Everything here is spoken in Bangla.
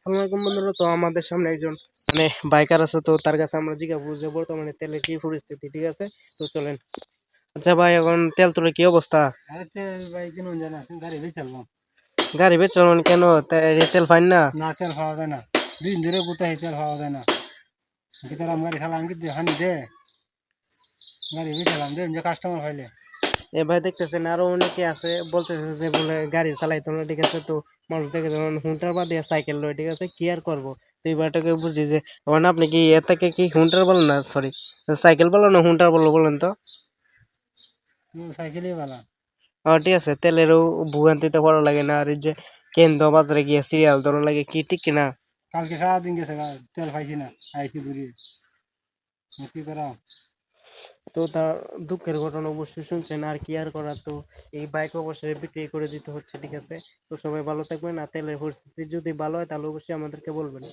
আসসালামু আলাইকুম বন্ধুরা। তো আমাদের সামনে একজন মানে বাইকার আছে, তো তার কাছে আমরা জিজ্ঞাসা যে বর্তমানে তেলের কি পরিস্থিতি, ঠিক আছে? তো চলেন। আচ্ছা ভাই, এখন তেল তুলের কি অবস্থা? ভাই কিনুন জানা গাড়ি বেচালাম। গাড়ি বেচলেন কেন? তেল ফাইন না? না তেল পাওয়া যায় না, দিন ধরে কোথায় তেল পাওয়া যায় না। ভিতরে আমি গাড়ি চালাম কি হানি দে গাড়ি বেচালাম দে যে কাস্টমার হইলে। এ ভাই দেখতেছেন আরো অনেকে আছে বলতেছে যে বলে গাড়ি চালাইতো না, ঠিক আছে? তো মানুষ দেখে যেমন হুন্টার বাদ দিয়ে সাইকেল লয়, ঠিক আছে? কি আর করবো? তো এই বারটাকে বুঝি যে এখন আপনি কি এটাকে কি হুন্টার বলেন না, সরি সাইকেল বলো না হুন্টার বলো বলেন তো? সাইকেলই বালা। ঠিক আছে, তেলেরও ভোগান্তিতে পড়া লাগে না, আর এই যে কেন্দ্র বাজারে গিয়ে সিরিয়াল ধরো লাগে, কি ঠিক কিনা? কালকে সারাদিন গেছে তেল পাইছি না, আইসি ঘুরিয়ে কি করা। তো তার দুঃখের ঘটনা অবশ্যই শুনছেন, আর কি আর করার। তো এই বাইক অবশ্যই বিক্রি করে দিতে হচ্ছে, ঠিক আছে? তো সবাই ভালো থাকবেন, আর তেলের পরিস্থিতি যদি ভালো হয় তাহলে অবশ্যই আমাদেরকে বলবেন।